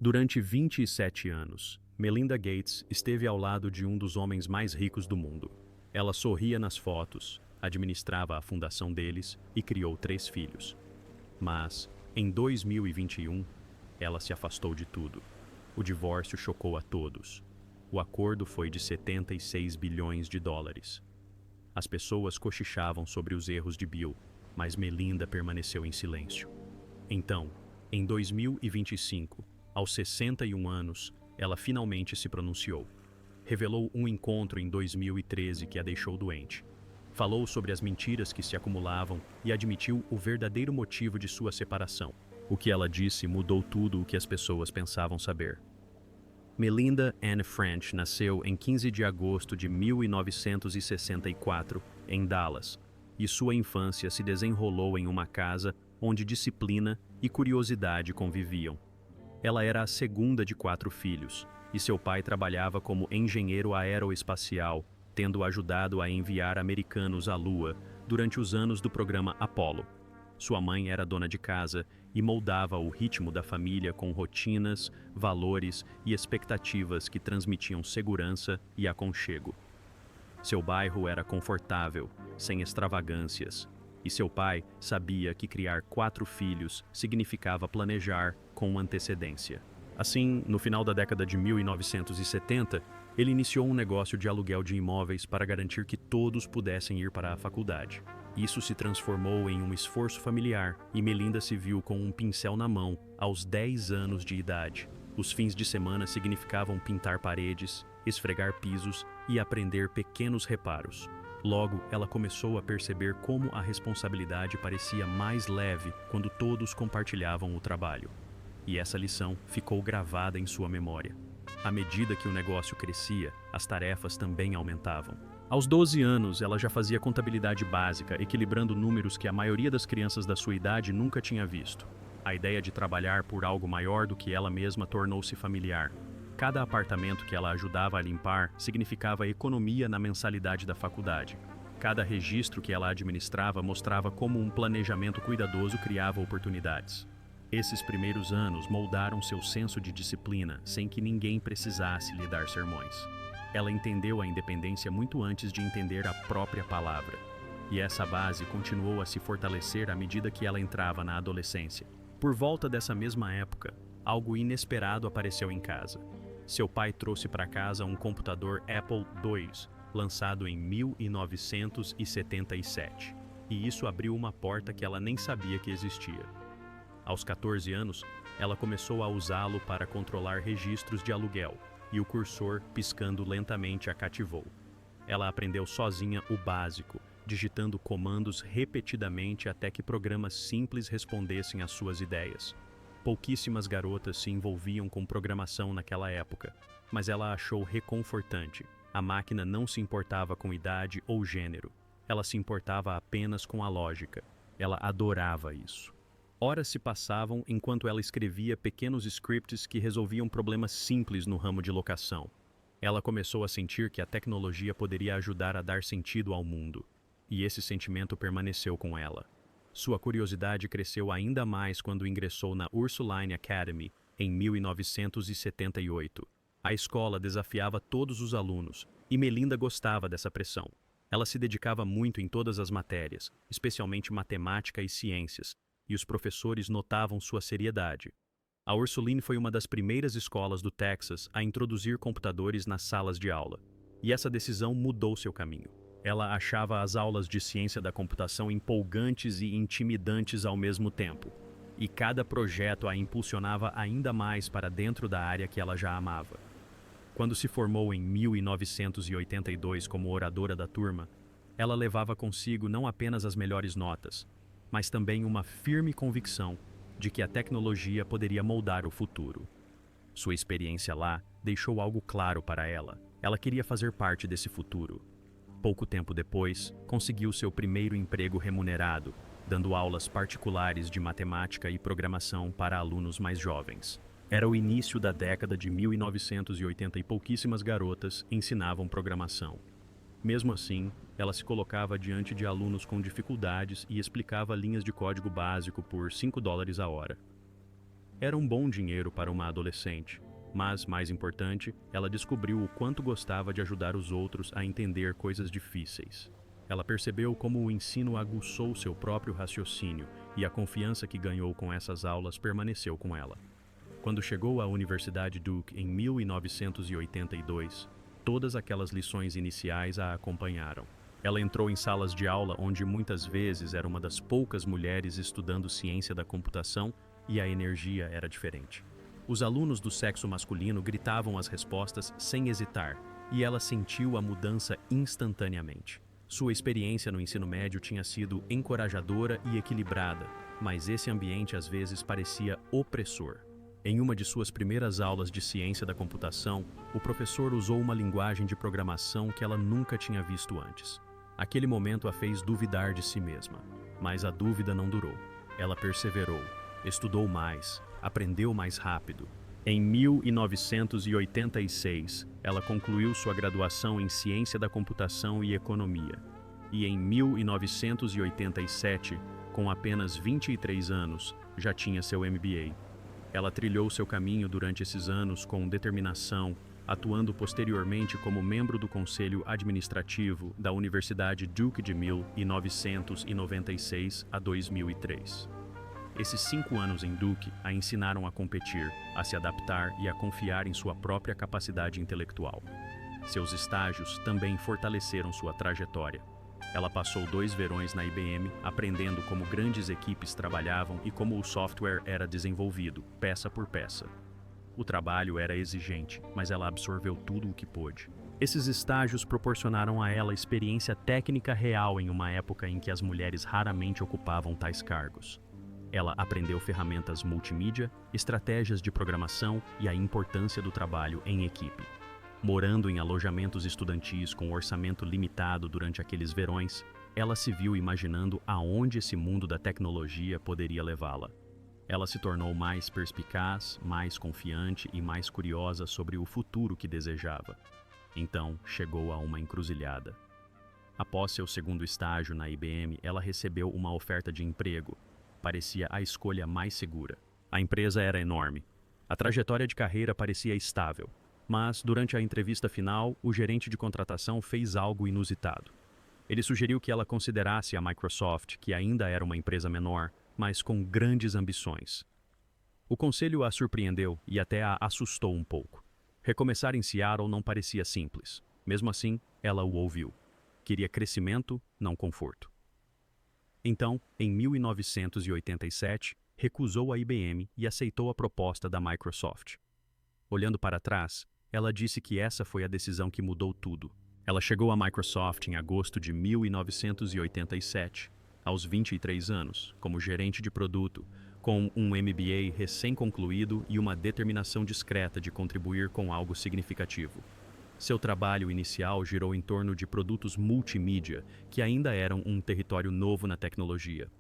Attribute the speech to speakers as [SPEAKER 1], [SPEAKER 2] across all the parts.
[SPEAKER 1] Durante 27 anos, Melinda Gates esteve ao lado de um dos homens mais ricos do mundo. Ela sorria nas fotos, administrava a fundação deles e criou 3 filhos. Mas, em 2021, ela se afastou de tudo. O divórcio chocou a todos. O acordo foi de 76 bilhões de dólares. As pessoas cochichavam sobre os erros de Bill, mas Melinda permaneceu em silêncio. Então, em 2025, aos 61 anos, ela finalmente se pronunciou. Revelou um encontro em 2013 que a deixou doente. Falou sobre as mentiras que se acumulavam e admitiu o verdadeiro motivo de sua separação. O que ela disse mudou tudo o que as pessoas pensavam saber. Melinda Anne French nasceu em 15 de agosto de 1964, em Dallas, e sua infância se desenrolou em uma casa onde disciplina e curiosidade conviviam. Ela era a segunda de 4 filhos, e seu pai trabalhava como engenheiro aeroespacial, tendo ajudado a enviar americanos à Lua durante os anos do programa Apollo. Sua mãe era dona de casa e moldava o ritmo da família com rotinas, valores e expectativas que transmitiam segurança e aconchego. Seu bairro era confortável, sem extravagâncias, e seu pai sabia que criar 4 filhos significava planejar com antecedência. Assim, no final da década de 1970, ele iniciou um negócio de aluguel de imóveis para garantir que todos pudessem ir para a faculdade. Isso se transformou em um esforço familiar e Melinda se viu com um pincel na mão aos 10 anos de idade. Os fins de semana significavam pintar paredes, esfregar pisos e aprender pequenos reparos. Logo, ela começou a perceber como a responsabilidade parecia mais leve quando todos compartilhavam o trabalho. E essa lição ficou gravada em sua memória. À medida que o negócio crescia, as tarefas também aumentavam. Aos 12 anos, ela já fazia contabilidade básica, equilibrando números que a maioria das crianças da sua idade nunca tinha visto. A ideia de trabalhar por algo maior do que ela mesma tornou-se familiar. Cada apartamento que ela ajudava a limpar significava economia na mensalidade da faculdade. Cada registro que ela administrava mostrava como um planejamento cuidadoso criava oportunidades. Esses primeiros anos moldaram seu senso de disciplina sem que ninguém precisasse lhe dar sermões. Ela entendeu a independência muito antes de entender a própria palavra. E essa base continuou a se fortalecer à medida que ela entrava na adolescência. Por volta dessa mesma época, algo inesperado apareceu em casa. Seu pai trouxe para casa um computador Apple II, lançado em 1977. E isso abriu uma porta que ela nem sabia que existia. Aos 14 anos, ela começou a usá-lo para controlar registros de aluguel, e o cursor, piscando lentamente, a cativou. Ela aprendeu sozinha o básico, digitando comandos repetidamente até que programas simples respondessem às suas ideias. Pouquíssimas garotas se envolviam com programação naquela época, mas ela achou reconfortante. A máquina não se importava com idade ou gênero. Ela se importava apenas com a lógica. Ela adorava isso. Horas se passavam enquanto ela escrevia pequenos scripts que resolviam problemas simples no ramo de locação. Ela começou a sentir que a tecnologia poderia ajudar a dar sentido ao mundo, e esse sentimento permaneceu com ela. Sua curiosidade cresceu ainda mais quando ingressou na Ursuline Academy em 1978. A escola desafiava todos os alunos, e Melinda gostava dessa pressão. Ela se dedicava muito em todas as matérias, especialmente matemática e ciências, e os professores notavam sua seriedade. A Ursuline foi uma das primeiras escolas do Texas a introduzir computadores nas salas de aula, e essa decisão mudou seu caminho. Ela achava as aulas de ciência da computação empolgantes e intimidantes ao mesmo tempo, e cada projeto a impulsionava ainda mais para dentro da área que ela já amava. Quando se formou em 1982 como oradora da turma, ela levava consigo não apenas as melhores notas, mas também uma firme convicção de que a tecnologia poderia moldar o futuro. Sua experiência lá deixou algo claro para ela. Ela queria fazer parte desse futuro. Pouco tempo depois, conseguiu seu primeiro emprego remunerado, dando aulas particulares de matemática e programação para alunos mais jovens. Era o início da década de 1980 e pouquíssimas garotas ensinavam programação. Mesmo assim, ela se colocava diante de alunos com dificuldades e explicava linhas de código básico por $5 a hora. Era um bom dinheiro para uma adolescente, mas, mais importante, ela descobriu o quanto gostava de ajudar os outros a entender coisas difíceis. Ela percebeu como o ensino aguçou seu próprio raciocínio e a confiança que ganhou com essas aulas permaneceu com ela. Quando chegou à Universidade Duke em 1982, todas aquelas lições iniciais a acompanharam. Ela entrou em salas de aula onde muitas vezes era uma das poucas mulheres estudando ciência da computação e a energia era diferente. Os alunos do sexo masculino gritavam as respostas sem hesitar, e ela sentiu a mudança instantaneamente. Sua experiência no ensino médio tinha sido encorajadora e equilibrada, mas esse ambiente às vezes parecia opressor. Em uma de suas primeiras aulas de ciência da computação, o professor usou uma linguagem de programação que ela nunca tinha visto antes. Aquele momento a fez duvidar de si mesma, mas a dúvida não durou. Ela perseverou, estudou mais, aprendeu mais rápido. Em 1986, ela concluiu sua graduação em Ciência da Computação e Economia. E em 1987, com apenas 23 anos, já tinha seu MBA. Ela trilhou seu caminho durante esses anos com determinação, atuando posteriormente como membro do Conselho Administrativo da Universidade Duke de 1996 a 2003. Esses 5 anos em Duke a ensinaram a competir, a se adaptar e a confiar em sua própria capacidade intelectual. Seus estágios também fortaleceram sua trajetória. Ela passou 2 verões na IBM, aprendendo como grandes equipes trabalhavam e como o software era desenvolvido, peça por peça. O trabalho era exigente, mas ela absorveu tudo o que pôde. Esses estágios proporcionaram a ela experiência técnica real em uma época em que as mulheres raramente ocupavam tais cargos. Ela aprendeu ferramentas multimídia, estratégias de programação e a importância do trabalho em equipe. Morando em alojamentos estudantis com orçamento limitado durante aqueles verões, ela se viu imaginando aonde esse mundo da tecnologia poderia levá-la. Ela se tornou mais perspicaz, mais confiante e mais curiosa sobre o futuro que desejava. Então, chegou a uma encruzilhada. Após seu segundo estágio na IBM, ela recebeu uma oferta de emprego. Parecia a escolha mais segura. A empresa era enorme. A trajetória de carreira parecia estável. Mas, durante a entrevista final, o gerente de contratação fez algo inusitado. Ele sugeriu que ela considerasse a Microsoft, que ainda era uma empresa menor, mas com grandes ambições. O conselho a surpreendeu e até a assustou um pouco. Recomeçar em Seattle não parecia simples. Mesmo assim, ela o ouviu. Queria crescimento, não conforto. Então, em 1987, recusou a IBM e aceitou a proposta da Microsoft. Olhando para trás, ela disse que essa foi a decisão que mudou tudo. Ela chegou à Microsoft em agosto de 1987, aos 23 anos, como gerente de produto, com um MBA recém-concluído e uma determinação discreta de contribuir com algo significativo. Seu trabalho inicial girou em torno de produtos multimídia, que ainda eram um território novo na tecnologia.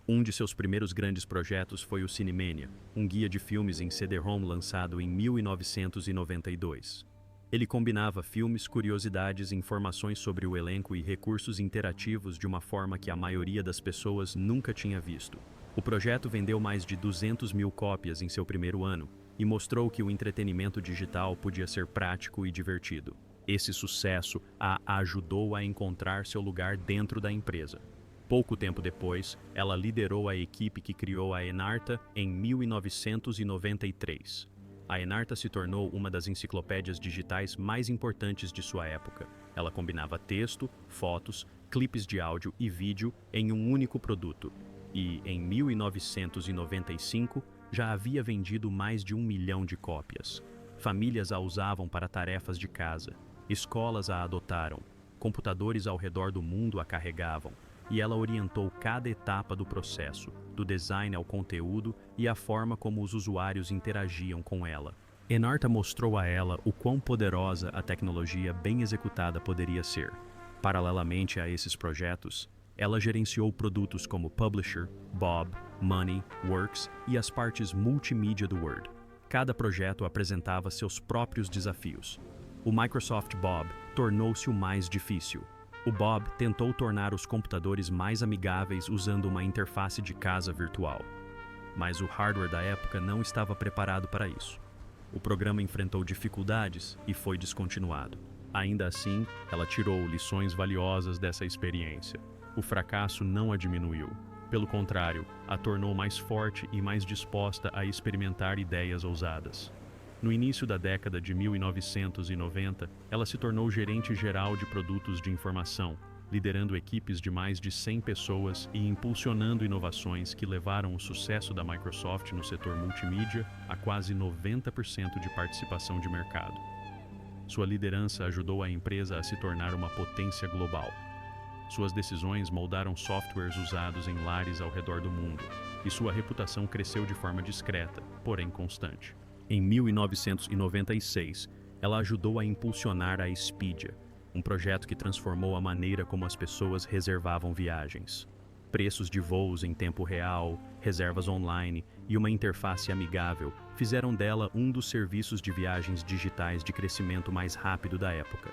[SPEAKER 1] Um de seus primeiros grandes projetos foi o Cinemania, um guia de filmes em CD-ROM lançado em 1992. Ele combinava filmes, curiosidades, informações sobre o elenco e recursos interativos de uma forma que a maioria das pessoas nunca tinha visto. O projeto vendeu mais de 200 mil cópias em seu primeiro ano e mostrou que o entretenimento digital podia ser prático e divertido. Esse sucesso a ajudou a encontrar seu lugar dentro da empresa. Pouco tempo depois, ela liderou a equipe que criou a Enarta em 1993. A Enarta se tornou uma das enciclopédias digitais mais importantes de sua época. Ela combinava texto, fotos, clipes de áudio e vídeo em um único produto. E, em 1995, já havia vendido mais de 1 milhão de cópias. Famílias a usavam para tarefas de casa, escolas a adotaram, computadores ao redor do mundo a carregavam, e ela orientou cada etapa do processo, do design ao conteúdo e a forma como os usuários interagiam com ela. Enarta mostrou a ela o quão poderosa a tecnologia bem executada poderia ser. Paralelamente a esses projetos, ela gerenciou produtos como Publisher, Bob, Money, Works e as partes multimídia do Word. Cada projeto apresentava seus próprios desafios. O Microsoft Bob tornou-se o mais difícil. O Bob tentou tornar os computadores mais amigáveis usando uma interface de casa virtual. mas o hardware da época não estava preparado para isso. O programa enfrentou dificuldades e foi descontinuado. Ainda assim, ela tirou lições valiosas dessa experiência. O fracasso não a diminuiu. Pelo contrário, a tornou mais forte e mais disposta a experimentar ideias ousadas. No início da década de 1990, ela se tornou gerente geral de produtos de informação, liderando equipes de mais de 100 pessoas e impulsionando inovações que levaram o sucesso da Microsoft no setor multimídia a quase 90% de participação de mercado. Sua liderança ajudou a empresa a se tornar uma potência global. Suas decisões moldaram softwares usados em lares ao redor do mundo, e sua reputação cresceu de forma discreta, porém constante. Em 1996, ela ajudou a impulsionar a Expedia, um projeto que transformou a maneira como as pessoas reservavam viagens. Preços de voos em tempo real, reservas online e uma interface amigável fizeram dela um dos serviços de viagens digitais de crescimento mais rápido da época.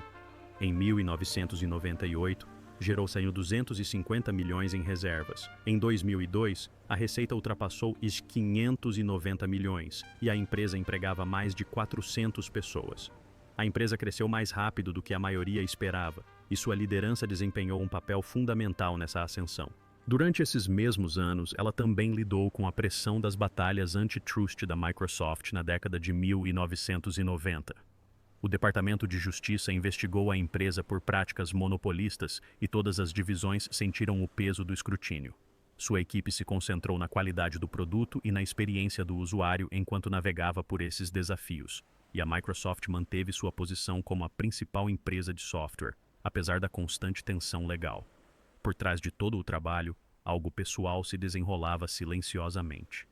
[SPEAKER 1] Em 1998, gerou saindo 250 milhões em reservas. Em 2002, a receita ultrapassou os 590 milhões e a empresa empregava mais de 400 pessoas. A empresa cresceu mais rápido do que a maioria esperava, e sua liderança desempenhou um papel fundamental nessa ascensão. Durante esses mesmos anos, ela também lidou com a pressão das batalhas antitrust da Microsoft na década de 1990. O Departamento de Justiça investigou a empresa por práticas monopolistas e todas as divisões sentiram o peso do escrutínio. Sua equipe se concentrou na qualidade do produto e na experiência do usuário enquanto navegava por esses desafios, e a Microsoft manteve sua posição como a principal empresa de software, apesar da constante tensão legal. Por trás de todo o trabalho, algo pessoal se desenrolava silenciosamente.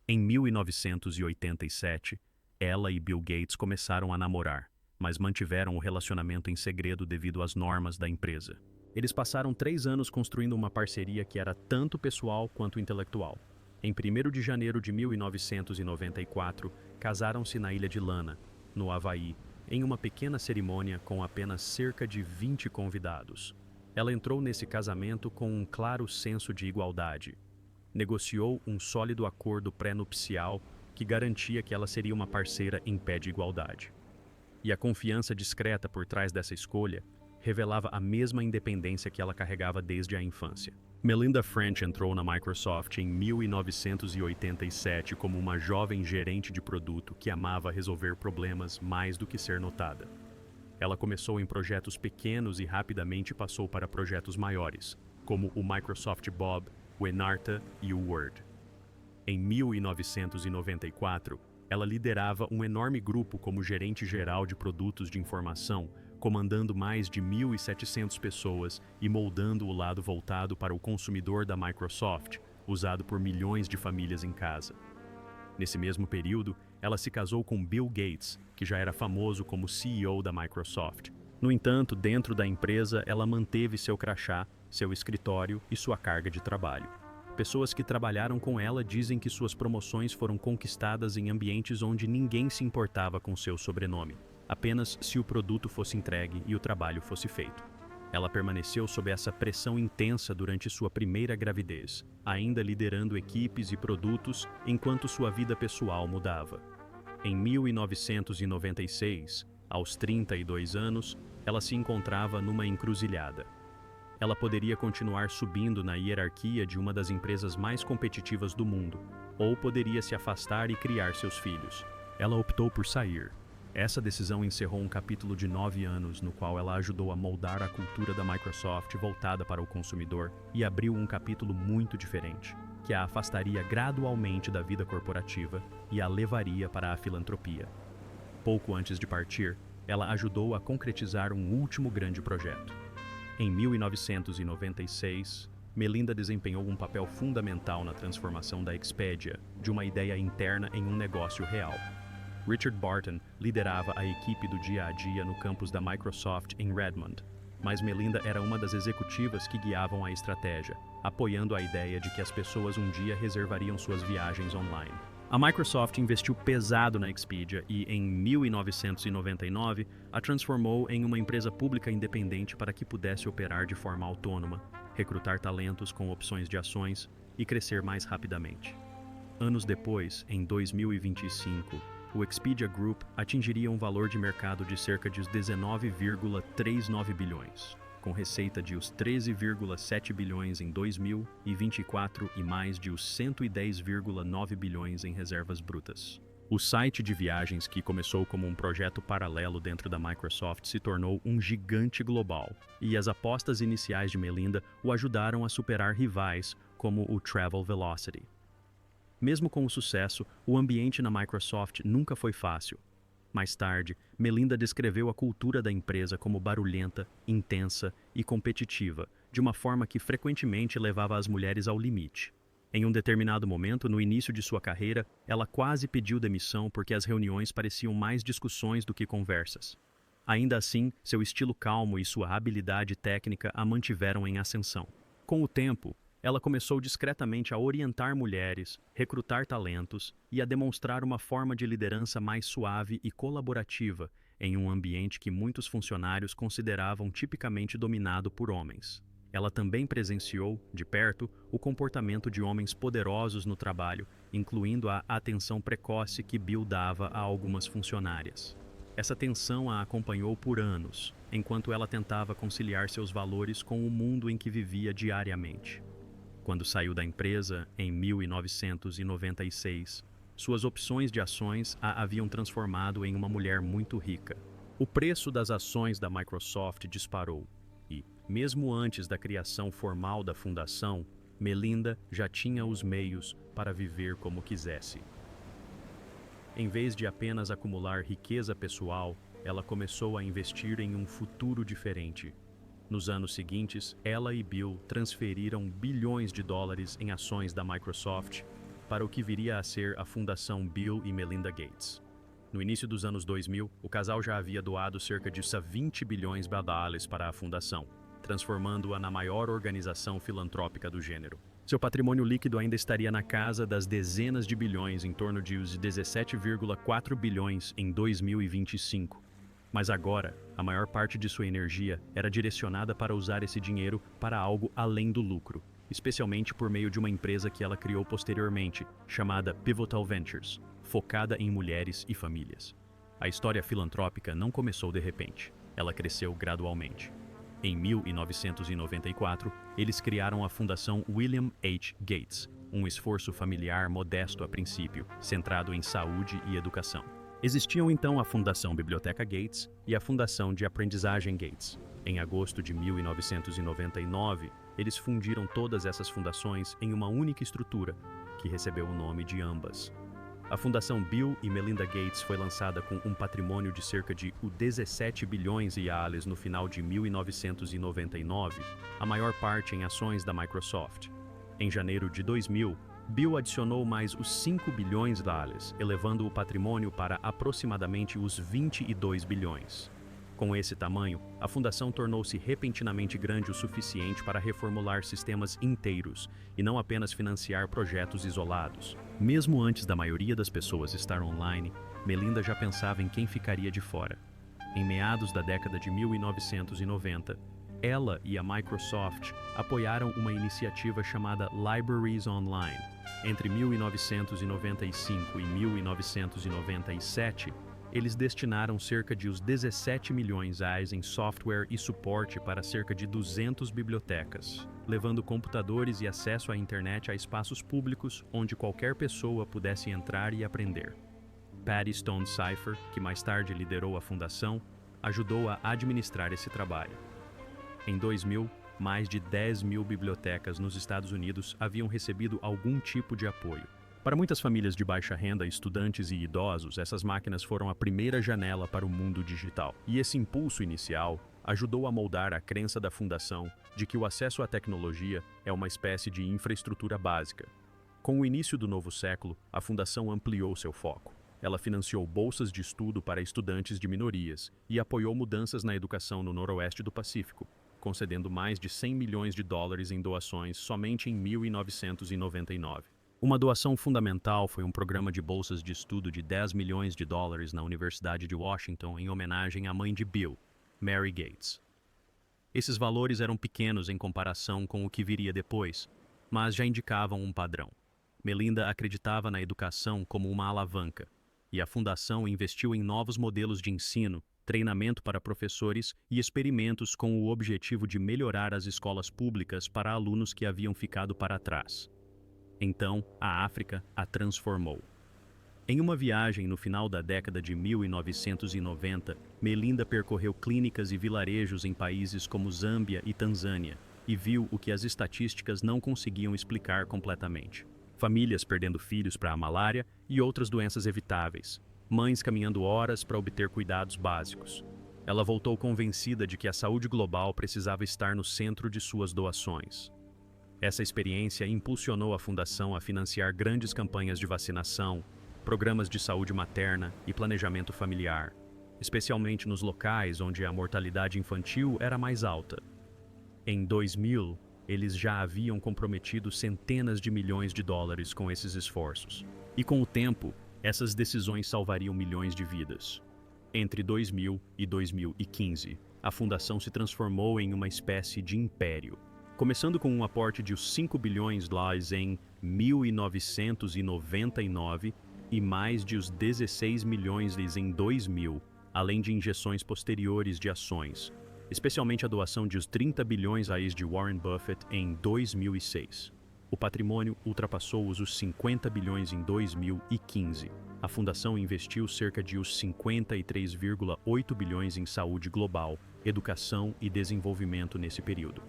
[SPEAKER 1] Em 1987, ela e Bill Gates começaram a namorar, mas mantiveram o relacionamento em segredo devido às normas da empresa. Eles passaram 3 anos construindo uma parceria que era tanto pessoal quanto intelectual. Em 1º de janeiro de 1994, casaram-se na ilha de Lana, no Havaí, em uma pequena cerimônia com apenas cerca de 20 convidados. Ela entrou nesse casamento com um claro senso de igualdade. Negociou um sólido acordo pré-nupcial que garantia que ela seria uma parceira em pé de igualdade. E a confiança discreta por trás dessa escolha revelava a mesma independência que ela carregava desde a infância. Melinda French entrou na Microsoft em 1987 como uma jovem gerente de produto que amava resolver problemas mais do que ser notada. Ela começou em projetos pequenos e rapidamente passou para projetos maiores, como o Microsoft Bob, o Enarta e o Word. Em 1994, ela liderava um enorme grupo como gerente geral de produtos de informação, comandando mais de 1.700 pessoas e moldando o lado voltado para o consumidor da Microsoft, usado por milhões de famílias em casa. Nesse mesmo período, ela se casou com Bill Gates, que já era famoso como CEO da Microsoft. No entanto, dentro da empresa, ela manteve seu crachá, seu escritório e sua carga de trabalho. Pessoas que trabalharam com ela dizem que suas promoções foram conquistadas em ambientes onde ninguém se importava com seu sobrenome, apenas se o produto fosse entregue e o trabalho fosse feito. Ela permaneceu sob essa pressão intensa durante sua primeira gravidez, ainda liderando equipes e produtos enquanto sua vida pessoal mudava. Em 1996, aos 32 anos, ela se encontrava numa encruzilhada. Ela poderia continuar subindo na hierarquia de uma das empresas mais competitivas do mundo, ou poderia se afastar e criar seus filhos. Ela optou por sair. Essa decisão encerrou um capítulo de 9 anos no qual ela ajudou a moldar a cultura da Microsoft voltada para o consumidor e abriu um capítulo muito diferente, que a afastaria gradualmente da vida corporativa e a levaria para a filantropia. Pouco antes de partir, ela ajudou a concretizar um último grande projeto. Em 1996, Melinda desempenhou um papel fundamental na transformação da Expedia, de uma ideia interna em um negócio real. Richard Barton liderava a equipe do dia a dia no campus da Microsoft em Redmond, mas Melinda era uma das executivas que guiavam a estratégia, apoiando a ideia de que as pessoas um dia reservariam suas viagens online. A Microsoft investiu pesado na Expedia e, em 1999, a transformou em uma empresa pública independente para que pudesse operar de forma autônoma, recrutar talentos com opções de ações e crescer mais rapidamente. Anos depois, em 2025, o Expedia Group atingiria um valor de mercado de cerca de 19,39 bilhões, com receita de os 13,7 bilhões em 2024 e mais de os 110,9 bilhões em reservas brutas. O site de viagens, que começou como um projeto paralelo dentro da Microsoft, se tornou um gigante global, e as apostas iniciais de Melinda o ajudaram a superar rivais como o Travel Velocity. Mesmo com o sucesso, o ambiente na Microsoft nunca foi fácil. Mais tarde, Melinda descreveu a cultura da empresa como barulhenta, intensa e competitiva, de uma forma que frequentemente levava as mulheres ao limite. Em um determinado momento, no início de sua carreira, ela quase pediu demissão porque as reuniões pareciam mais discussões do que conversas. Ainda assim, seu estilo calmo e sua habilidade técnica a mantiveram em ascensão. Com o tempo, ela começou discretamente a orientar mulheres, recrutar talentos e a demonstrar uma forma de liderança mais suave e colaborativa em um ambiente que muitos funcionários consideravam tipicamente dominado por homens. Ela também presenciou, de perto, o comportamento de homens poderosos no trabalho, incluindo a atenção precoce que Bill dava a algumas funcionárias. Essa tensão a acompanhou por anos, enquanto ela tentava conciliar seus valores com o mundo em que vivia diariamente. Quando saiu da empresa, em 1996, suas opções de ações a haviam transformado em uma mulher muito rica. O preço das ações da Microsoft disparou e, mesmo antes da criação formal da fundação, Melinda já tinha os meios para viver como quisesse. Em vez de apenas acumular riqueza pessoal, ela começou a investir em um futuro diferente. Nos anos seguintes, ela e Bill transferiram bilhões de dólares em ações da Microsoft para o que viria a ser a Fundação Bill e Melinda Gates. No início dos anos 2000, o casal já havia doado cerca de 20 bilhões de dólares para a fundação, transformando-a na maior organização filantrópica do gênero. Seu patrimônio líquido ainda estaria na casa das dezenas de bilhões, em torno de os 17,4 bilhões em 2025. Mas agora, a maior parte de sua energia era direcionada para usar esse dinheiro para algo além do lucro, especialmente por meio de uma empresa que ela criou posteriormente, chamada Pivotal Ventures, focada em mulheres e famílias. A história filantrópica não começou de repente, ela cresceu gradualmente. Em 1994, eles criaram a Fundação William H. Gates, um esforço familiar modesto a princípio, centrado em saúde e educação. Existiam então a Fundação Biblioteca Gates e a Fundação de Aprendizagem Gates. Em agosto de 1999, eles fundiram todas essas fundações em uma única estrutura, que recebeu o nome de ambas. A Fundação Bill e Melinda Gates foi lançada com um patrimônio de cerca de 17 bilhões de dólares no final de 1999, a maior parte em ações da Microsoft. Em janeiro de 2000, Bill adicionou mais os 5 bilhões de dólares, elevando o patrimônio para aproximadamente os 22 bilhões. Com esse tamanho, a fundação tornou-se repentinamente grande o suficiente para reformular sistemas inteiros e não apenas financiar projetos isolados. Mesmo antes da maioria das pessoas estar online, Melinda já pensava em quem ficaria de fora. Em meados da década de 1990, ela e a Microsoft apoiaram uma iniciativa chamada Libraries Online. Entre 1995 e 1997, eles destinaram cerca de os 17 milhões em software e suporte para cerca de 200 bibliotecas, levando computadores e acesso à internet a espaços públicos onde qualquer pessoa pudesse entrar e aprender. Patty Stone Cipher, que mais tarde liderou a fundação, ajudou a administrar esse trabalho. Em 2000, mais de 10 mil bibliotecas nos Estados Unidos haviam recebido algum tipo de apoio. Para muitas famílias de baixa renda, estudantes e idosos, essas máquinas foram a primeira janela para o mundo digital. E esse impulso inicial ajudou a moldar a crença da fundação de que o acesso à tecnologia é uma espécie de infraestrutura básica. Com o início do novo século, a fundação ampliou seu foco. Ela financiou bolsas de estudo para estudantes de minorias e apoiou mudanças na educação no noroeste do Pacífico, concedendo mais de 100 milhões de dólares em doações somente em 1999. Uma doação fundamental foi um programa de bolsas de estudo de 10 milhões de dólares na Universidade de Washington em homenagem à mãe de Bill, Mary Gates. Esses valores eram pequenos em comparação com o que viria depois, mas já indicavam um padrão. Melinda acreditava na educação como uma alavanca, e a fundação investiu em novos modelos de ensino, treinamento para professores e experimentos com o objetivo de melhorar as escolas públicas para alunos que haviam ficado para trás. Então, a África a transformou. Em uma viagem no final da década de 1990, Melinda percorreu clínicas e vilarejos em países como Zâmbia e Tanzânia e viu o que as estatísticas não conseguiam explicar completamente. Famílias perdendo filhos para a malária e outras doenças evitáveis. Mães caminhando horas para obter cuidados básicos. Ela voltou convencida de que a saúde global precisava estar no centro de suas doações. Essa experiência impulsionou a fundação a financiar grandes campanhas de vacinação, programas de saúde materna e planejamento familiar, especialmente nos locais onde a mortalidade infantil era mais alta. Em 2000, eles já haviam comprometido centenas de milhões de dólares com esses esforços. E com o tempo, essas decisões salvariam milhões de vidas. Entre 2000 e 2015, a fundação se transformou em uma espécie de império. Começando com um aporte de US$ 5 bilhões em 1999 e mais de os 16 milhões em 2000, além de injeções posteriores de ações, especialmente a doação de os 30 bilhões de Warren Buffett em 2006. O patrimônio ultrapassou os 50 bilhões em 2015. A fundação investiu cerca de os 53,8 bilhões em saúde global, educação e desenvolvimento nesse período.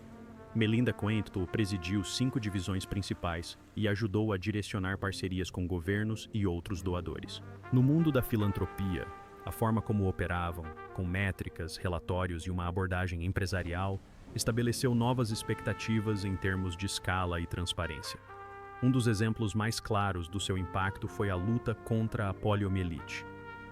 [SPEAKER 1] Melinda Coentos presidiu 5 divisões principais e ajudou a direcionar parcerias com governos e outros doadores. No mundo da filantropia, a forma como operavam, com métricas, relatórios e uma abordagem empresarial, estabeleceu novas expectativas em termos de escala e transparência. Um dos exemplos mais claros do seu impacto foi a luta contra a poliomielite.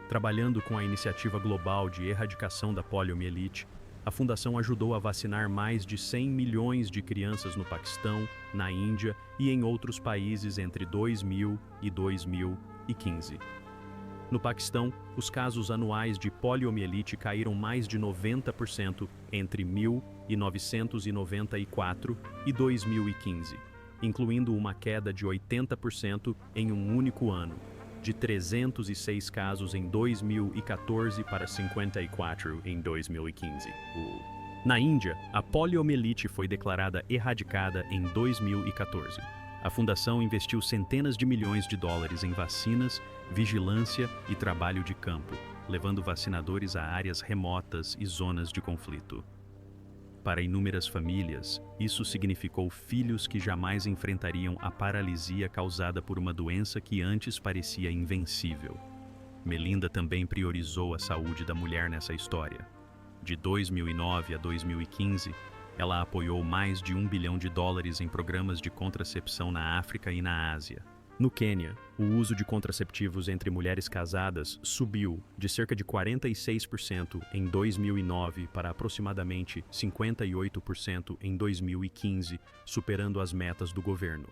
[SPEAKER 1] Trabalhando com a Iniciativa Global de Erradicação da Poliomielite, a fundação ajudou a vacinar mais de 100 milhões de crianças no Paquistão, na Índia e em outros países entre 2000 e 2015. No Paquistão, os casos anuais de poliomielite caíram mais de 90% entre 1994 e 2015, incluindo uma queda de 80% em um único ano, de 306 casos em 2014 para 54 em 2015. Na Índia, a poliomielite foi declarada erradicada em 2014. A fundação investiu centenas de milhões de dólares em vacinas, vigilância e trabalho de campo, levando vacinadores a áreas remotas e zonas de conflito. Para inúmeras famílias, isso significou filhos que jamais enfrentariam a paralisia causada por uma doença que antes parecia invencível. Melinda também priorizou a saúde da mulher nessa história. De 2009 a 2015, ela apoiou mais de US$ 1 bilhão em programas de contracepção na África e na Ásia. No Quênia, o uso de contraceptivos entre mulheres casadas subiu de cerca de 46% em 2009 para aproximadamente 58% em 2015, superando as metas do governo.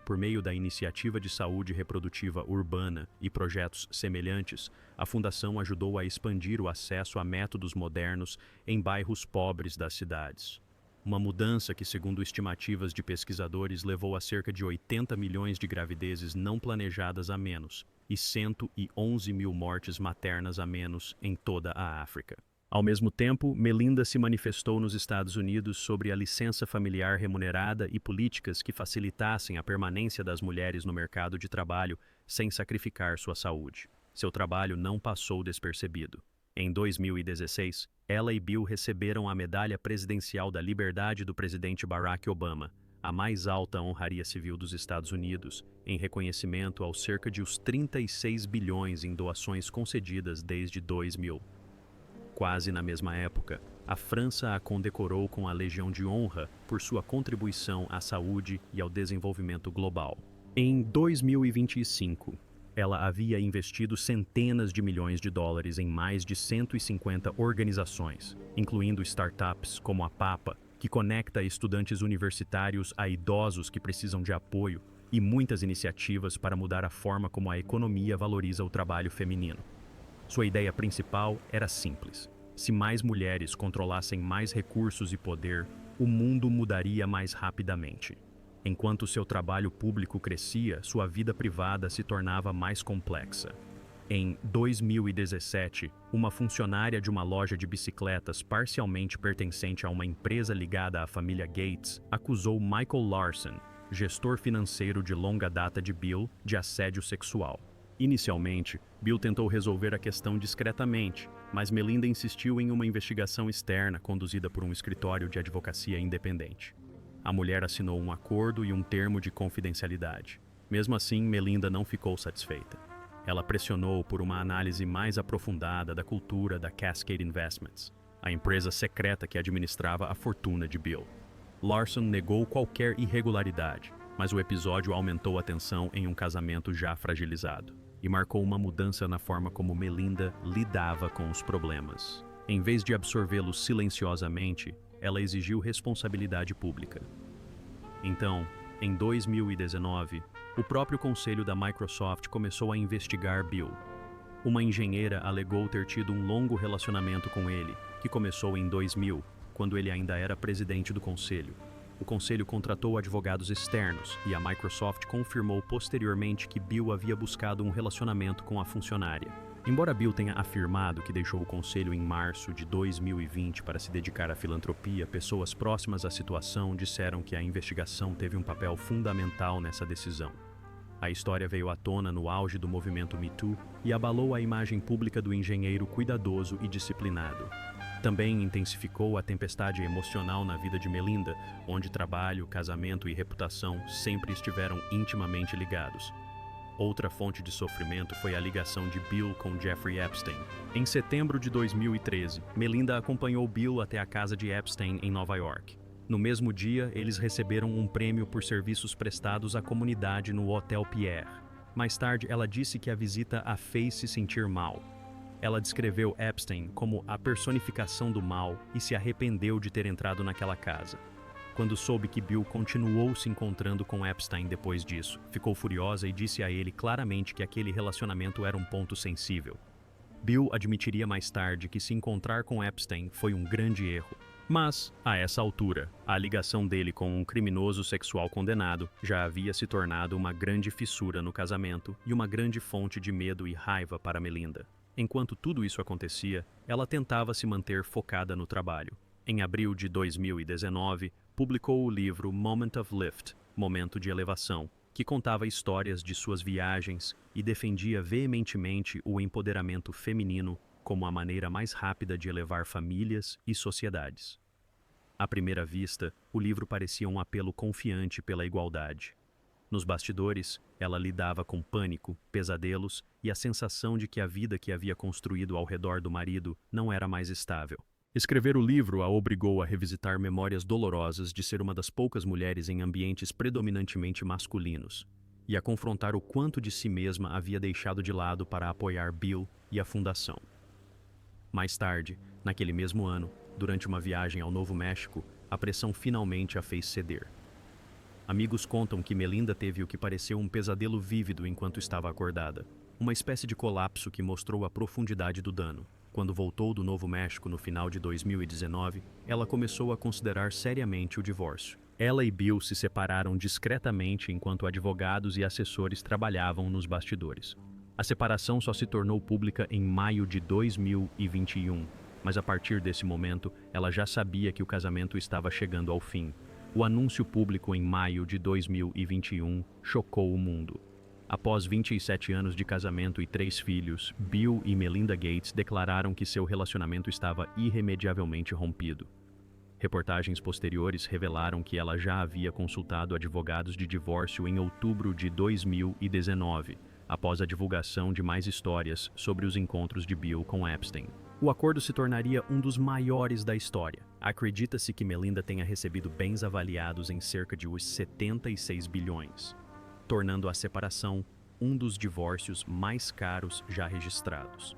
[SPEAKER 1] Por meio da Iniciativa de Saúde Reprodutiva Urbana e projetos semelhantes, a fundação ajudou a expandir o acesso a métodos modernos em bairros pobres das cidades. Uma mudança que, segundo estimativas de pesquisadores, levou a cerca de 80 milhões de gravidezes não planejadas a menos e 111 mil mortes maternas a menos em toda a África. Ao mesmo tempo, Melinda se manifestou nos Estados Unidos sobre a licença familiar remunerada e políticas que facilitassem a permanência das mulheres no mercado de trabalho sem sacrificar sua saúde. Seu trabalho não passou despercebido. Em 2016, ela e Bill receberam a Medalha Presidencial da Liberdade do presidente Barack Obama, a mais alta honraria civil dos Estados Unidos, em reconhecimento aos cerca de os 36 bilhões em doações concedidas desde 2000. Quase na mesma época, a França a condecorou com a Legião de Honra por sua contribuição à saúde e ao desenvolvimento global. Em 2025, ela havia investido centenas de milhões de dólares em mais de 150 organizações, incluindo startups como a Papa, que conecta estudantes universitários a idosos que precisam de apoio, e muitas iniciativas para mudar a forma como a economia valoriza o trabalho feminino. Sua ideia principal era simples: se mais mulheres controlassem mais recursos e poder, o mundo mudaria mais rapidamente. Enquanto seu trabalho público crescia, sua vida privada se tornava mais complexa. Em 2017, uma funcionária de uma loja de bicicletas parcialmente pertencente a uma empresa ligada à família Gates acusou Michael Larson, gestor financeiro de longa data de Bill, de assédio sexual. Inicialmente, Bill tentou resolver a questão discretamente, mas Melinda insistiu em uma investigação externa conduzida por um escritório de advocacia independente. A mulher assinou um acordo e um termo de confidencialidade. Mesmo assim, Melinda não ficou satisfeita. Ela pressionou por uma análise mais aprofundada da cultura da Cascade Investments, a empresa secreta que administrava a fortuna de Bill. Larson negou qualquer irregularidade, mas o episódio aumentou a tensão em um casamento já fragilizado e marcou uma mudança na forma como Melinda lidava com os problemas. Em vez de absorvê-los silenciosamente, ela exigiu responsabilidade pública. Então, em 2019, o próprio conselho da Microsoft começou a investigar Bill. Uma engenheira alegou ter tido um longo relacionamento com ele, que começou em 2000, quando ele ainda era presidente do conselho. O conselho contratou advogados externos e a Microsoft confirmou posteriormente que Bill havia buscado um relacionamento com a funcionária. Embora Bill tenha afirmado que deixou o conselho em março de 2020 para se dedicar à filantropia, pessoas próximas à situação disseram que a investigação teve um papel fundamental nessa decisão. A história veio à tona no auge do movimento Me Too e abalou a imagem pública do engenheiro cuidadoso e disciplinado. Também intensificou a tempestade emocional na vida de Melinda, onde trabalho, casamento e reputação sempre estiveram intimamente ligados. Outra fonte de sofrimento foi a ligação de Bill com Jeffrey Epstein. Em setembro de 2013, Melinda acompanhou Bill até a casa de Epstein em Nova York. No mesmo dia, eles receberam um prêmio por serviços prestados à comunidade no Hotel Pierre. Mais tarde, ela disse que a visita a fez se sentir mal. Ela descreveu Epstein como a personificação do mal e se arrependeu de ter entrado naquela casa. Quando soube que Bill continuou se encontrando com Epstein depois disso, ficou furiosa e disse a ele claramente que aquele relacionamento era um ponto sensível. Bill admitiria mais tarde que se encontrar com Epstein foi um grande erro. Mas, a essa altura, a ligação dele com um criminoso sexual condenado já havia se tornado uma grande fissura no casamento e uma grande fonte de medo e raiva para Melinda. Enquanto tudo isso acontecia, ela tentava se manter focada no trabalho. Em abril de 2019, publicou o livro Moment of Lift, Momento de Elevação, que contava histórias de suas viagens e defendia veementemente o empoderamento feminino como a maneira mais rápida de elevar famílias e sociedades. À primeira vista, o livro parecia um apelo confiante pela igualdade. Nos bastidores, ela lidava com pânico, pesadelos e a sensação de que a vida que havia construído ao redor do marido não era mais estável. Escrever o livro a obrigou a revisitar memórias dolorosas de ser uma das poucas mulheres em ambientes predominantemente masculinos, e a confrontar o quanto de si mesma havia deixado de lado para apoiar Bill e a fundação. Mais tarde, naquele mesmo ano, durante uma viagem ao Novo México, a pressão finalmente a fez ceder. Amigos contam que Melinda teve o que pareceu um pesadelo vívido enquanto estava acordada, uma espécie de colapso que mostrou a profundidade do dano. Quando voltou do Novo México no final de 2019, ela começou a considerar seriamente o divórcio. Ela e Bill se separaram discretamente enquanto advogados e assessores trabalhavam nos bastidores. A separação só se tornou pública em maio de 2021, mas a partir desse momento, ela já sabia que o casamento estava chegando ao fim. O anúncio público em maio de 2021 chocou o mundo. Após 27 anos de casamento e 3 filhos, Bill e Melinda Gates declararam que seu relacionamento estava irremediavelmente rompido. Reportagens posteriores revelaram que ela já havia consultado advogados de divórcio em outubro de 2019, após a divulgação de mais histórias sobre os encontros de Bill com Epstein. O acordo se tornaria um dos maiores da história. Acredita-se que Melinda tenha recebido bens avaliados em cerca de os 76 bilhões, tornando a separação um dos divórcios mais caros já registrados.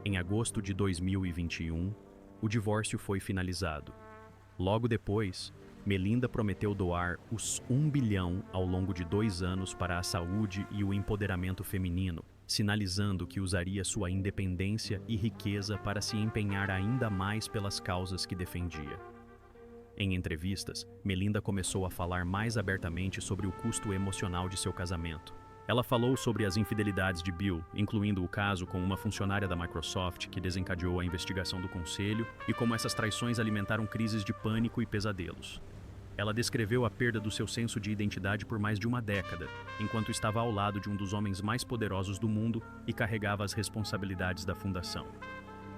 [SPEAKER 1] Em agosto de 2021, o divórcio foi finalizado. Logo depois, Melinda prometeu doar os 1 bilhão ao longo de 2 anos para a saúde e o empoderamento feminino, sinalizando que usaria sua independência e riqueza para se empenhar ainda mais pelas causas que defendia. Em entrevistas, Melinda começou a falar mais abertamente sobre o custo emocional de seu casamento. Ela falou sobre as infidelidades de Bill, incluindo o caso com uma funcionária da Microsoft que desencadeou a investigação do conselho e como essas traições alimentaram crises de pânico e pesadelos. Ela descreveu a perda do seu senso de identidade por mais de uma década, enquanto estava ao lado de um dos homens mais poderosos do mundo e carregava as responsabilidades da fundação.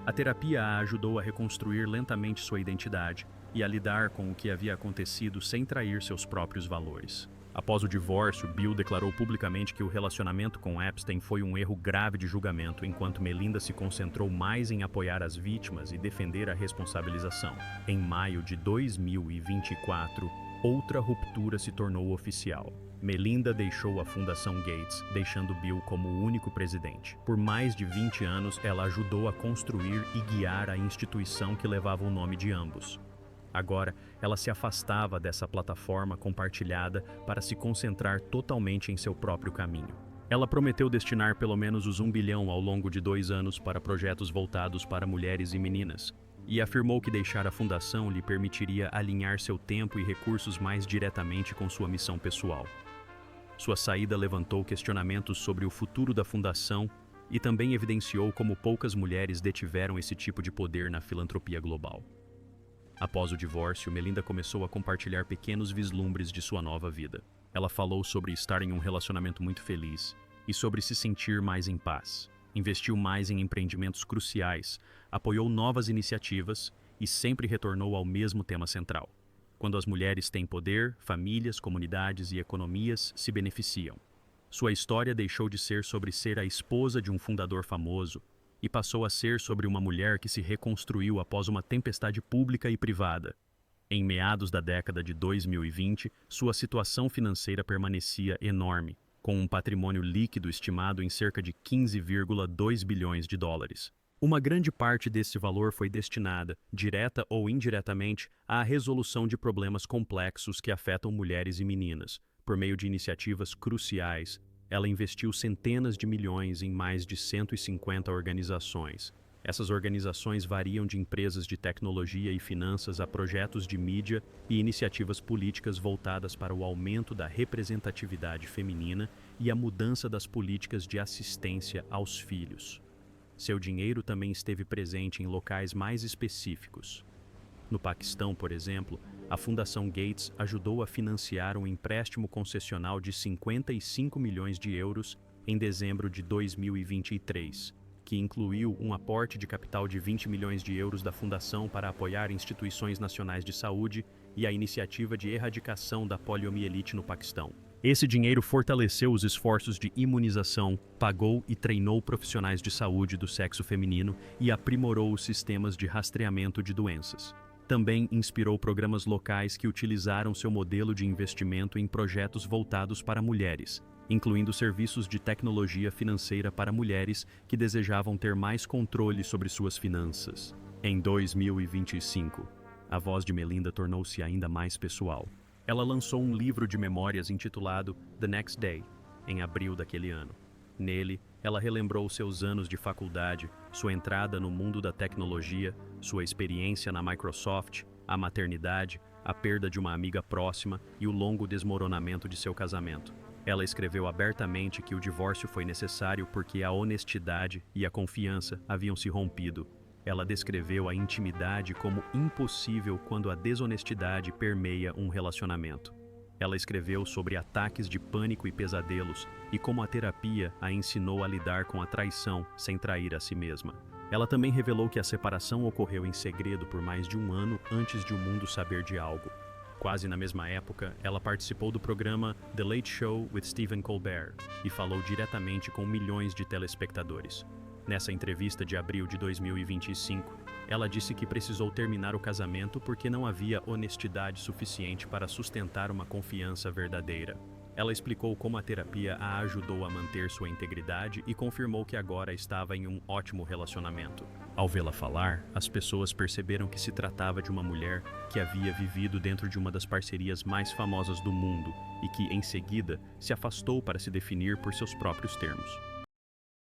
[SPEAKER 1] A terapia a ajudou a reconstruir lentamente sua identidade e a lidar com o que havia acontecido sem trair seus próprios valores. Após o divórcio, Bill declarou publicamente que o relacionamento com Epstein foi um erro grave de julgamento, enquanto Melinda se concentrou mais em apoiar as vítimas e defender a responsabilização. Em maio de 2024, outra ruptura se tornou oficial. Melinda deixou a Fundação Gates, deixando Bill como o único presidente. Por mais de 20 anos, ela ajudou a construir e guiar a instituição que levava o nome de ambos. Agora, ela se afastava dessa plataforma compartilhada para se concentrar totalmente em seu próprio caminho. Ela prometeu destinar pelo menos os 1 bilhão ao longo de 2 anos para projetos voltados para mulheres e meninas, e afirmou que deixar a fundação lhe permitiria alinhar seu tempo e recursos mais diretamente com sua missão pessoal. Sua saída levantou questionamentos sobre o futuro da fundação e também evidenciou como poucas mulheres detiveram esse tipo de poder na filantropia global. Após o divórcio, Melinda começou a compartilhar pequenos vislumbres de sua nova vida. Ela falou sobre estar em um relacionamento muito feliz e sobre se sentir mais em paz. Investiu mais em empreendimentos cruciais, apoiou novas iniciativas e sempre retornou ao mesmo tema central. Quando as mulheres têm poder, famílias, comunidades e economias se beneficiam. Sua história deixou de ser sobre ser a esposa de um fundador famoso e passou a ser sobre uma mulher que se reconstruiu após uma tempestade pública e privada. Em meados da década de 2020, sua situação financeira permanecia enorme, com um patrimônio líquido estimado em cerca de 15,2 bilhões de dólares. Uma grande parte desse valor foi destinada, direta ou indiretamente, à resolução de problemas complexos que afetam mulheres e meninas, por meio de iniciativas cruciais. Ela investiu centenas de milhões em mais de 150 organizações. Essas organizações variam de empresas de tecnologia e finanças a projetos de mídia e iniciativas políticas voltadas para o aumento da representatividade feminina e a mudança das políticas de assistência aos filhos. Seu dinheiro também esteve presente em locais mais específicos. No Paquistão, por exemplo, a Fundação Gates ajudou a financiar um empréstimo concessional de 55 milhões de euros em dezembro de 2023, que incluiu um aporte de capital de 20 milhões de euros da Fundação para apoiar instituições nacionais de saúde e a iniciativa de erradicação da poliomielite no Paquistão. Esse dinheiro fortaleceu os esforços de imunização, pagou e treinou profissionais de saúde do sexo feminino e aprimorou os sistemas de rastreamento de doenças. Também inspirou programas locais que utilizaram seu modelo de investimento em projetos voltados para mulheres, incluindo serviços de tecnologia financeira para mulheres que desejavam ter mais controle sobre suas finanças. Em 2025, a voz de Melinda tornou-se ainda mais pessoal. Ela lançou um livro de memórias intitulado The Next Day, em abril daquele ano. Nele, ela relembrou seus anos de faculdade, sua entrada no mundo da tecnologia, sua experiência na Microsoft, a maternidade, a perda de uma amiga próxima e o longo desmoronamento de seu casamento. Ela escreveu abertamente que o divórcio foi necessário porque a honestidade e a confiança haviam se rompido. Ela descreveu a intimidade como impossível quando a desonestidade permeia um relacionamento. Ela escreveu sobre ataques de pânico e pesadelos e como a terapia a ensinou a lidar com a traição sem trair a si mesma. Ela também revelou que a separação ocorreu em segredo por mais de 1 ano antes de o mundo saber de algo. Quase na mesma época, ela participou do programa The Late Show with Stephen Colbert e falou diretamente com milhões de telespectadores. Nessa entrevista de abril de 2025, ela disse que precisou terminar o casamento porque não havia honestidade suficiente para sustentar uma confiança verdadeira. Ela explicou como a terapia a ajudou a manter sua integridade e confirmou que agora estava em um ótimo relacionamento. Ao vê-la falar, as pessoas perceberam que se tratava de uma mulher que havia vivido dentro de uma das parcerias mais famosas do mundo e que, em seguida, se afastou para se definir por seus próprios termos.